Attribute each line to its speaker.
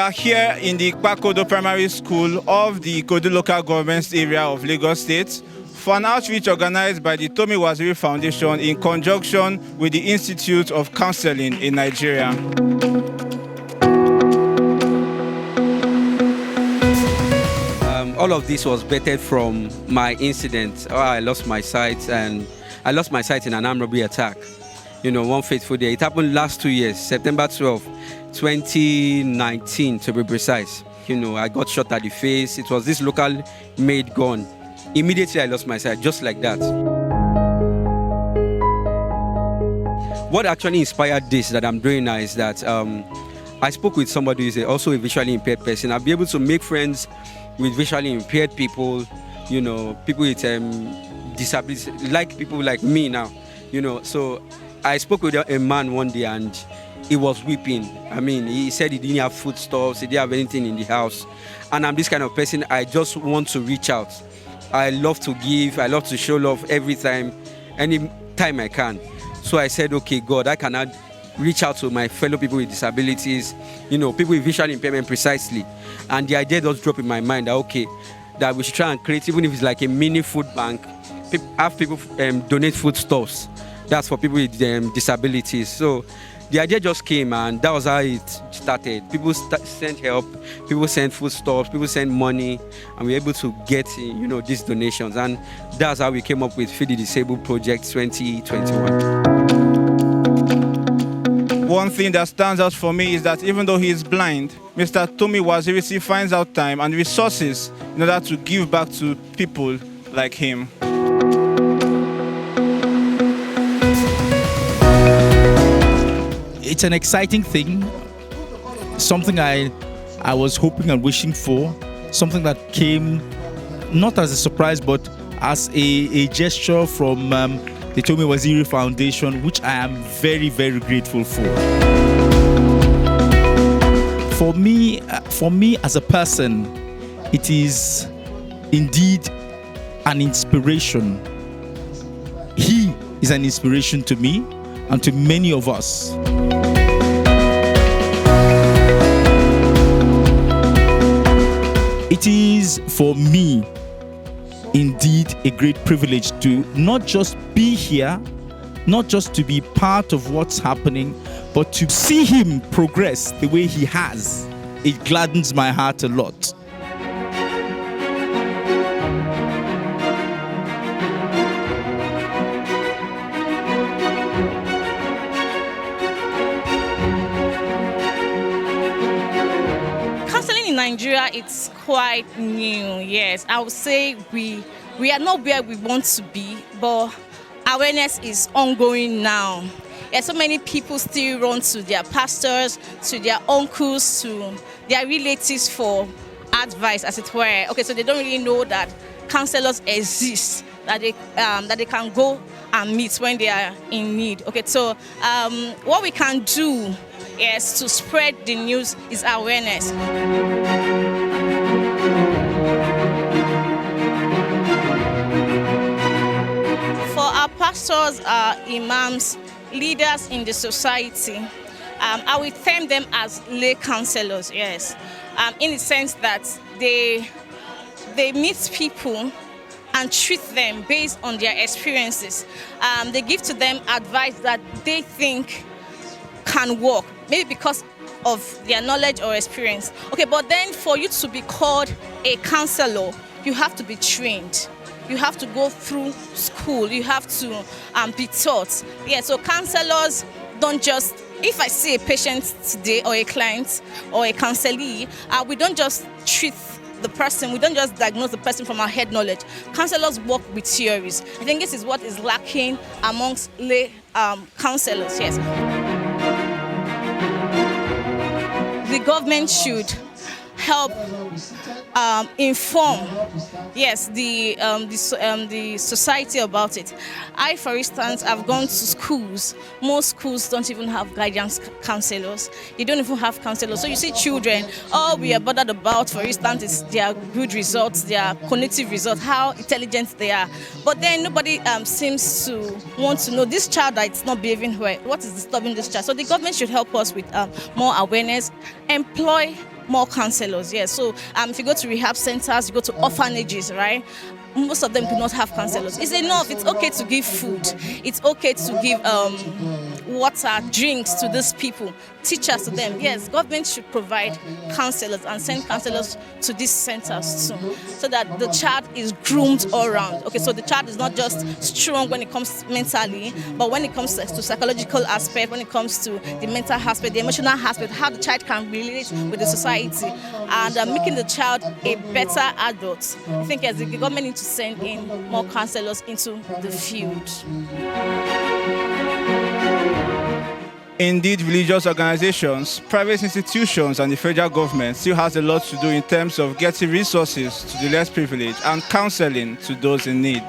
Speaker 1: are here in the Kpakodo Primary School of the Kodo Local Government Area of Lagos State for an outreach organized by the Tomi Waziri Foundation in conjunction with the Institute of Counseling in Nigeria.
Speaker 2: All of this was birthed from my incident. I lost my sight, and I lost my sight in an armed robbery attack. One fateful day. It happened last 2 years, September 12, 2019 to be precise. I got shot at the face. It was this local made gun. Immediately I lost my sight, just like that. What actually inspired this that I'm doing now is that I spoke with somebody who is also a visually impaired person. I'll be able to make friends with visually impaired people, people with disabilities, like people like me now, So I spoke with a man one day and he was weeping. He said he didn't have foodstuffs, he didn't have anything in the house. And I'm this kind of person, I just want to reach out. I love to give, I love to show love every time, any time I can. So I said, okay, God, I cannot reach out to my fellow people with disabilities, people with visual impairment precisely. And the idea just dropped in my mind that, okay, that we should try and create, even if it's like a mini food bank, have people donate foodstuffs. That's for people with disabilities. So the idea just came, and that was how it started. People sent help, people sent foodstuffs, people sent money, and we were able to get, these donations. And that's how we came up with Feed the Disabled Project 2021.
Speaker 1: One thing that stands out for me is that even though he is blind, Mr. Tomi Waziri finds out time and resources in order to give back to people like him.
Speaker 3: It's an exciting thing, something I was hoping and wishing for, something that came not as a surprise but as a gesture from the Tomi Waziri Foundation, which I am very, very grateful for. For me as a person, it is indeed an inspiration. He is an inspiration to me and to many of us. It is for me indeed a great privilege to not just be here, not just to be part of what's happening, but to see him progress the way he has. It gladdens my heart a lot.
Speaker 4: In Nigeria, it's quite new. Yes, I would say we are not where we want to be, but awareness is ongoing now. So many people still run to their pastors, to their uncles, to their relatives for advice, as it were. Okay, so they don't really know that counselors exist, that they can go and meet when they are in need. Okay, so what we can do is to spread the news is awareness. For our pastors, imams, leaders in the society, I will term them as lay counselors, yes, in the sense that they meet people and treat them based on their experiences. They give to them advice that they think can work, maybe because of their knowledge or experience. Okay, but then for you to be called a counselor, you have to be trained. You have to go through school. You have to be taught. Yeah, so counselors don't just, if I see a patient today or a client or a counselee, we don't just treat the person, we don't just diagnose the person from our head knowledge. Counselors work with theories. I think this is what is lacking amongst lay counselors, yes. The government should help inform, yes, the society about it. I, for instance, have gone to schools. Most schools don't even have guidance counselors. They don't even have counselors. So you see children, all we are bothered about, for instance, is their good results, their cognitive results, how intelligent they are. But then nobody seems to want to know this child that's not behaving well. What is disturbing this child? So the government should help us with more awareness, employ more counselors. Yes, so if you go to rehab centers, you go to orphanages, right? Most of them do not have counselors. It's enough. It's okay to give food. It's okay to give water, drinks to these people, teachers to them. Yes, government should provide counselors and send counselors to these centers too, so that the child is groomed all around. Okay, so the child is not just strong when it comes mentally, but when it comes to psychological aspect, when it comes to the mental aspect, the emotional aspect, how the child can relate with the society, and making the child a better adult. I think as the government needs to send in more counselors into the field.
Speaker 1: Indeed, religious organizations, private institutions, and the federal government still has a lot to do in terms of getting resources to the less privileged and counseling to those in need.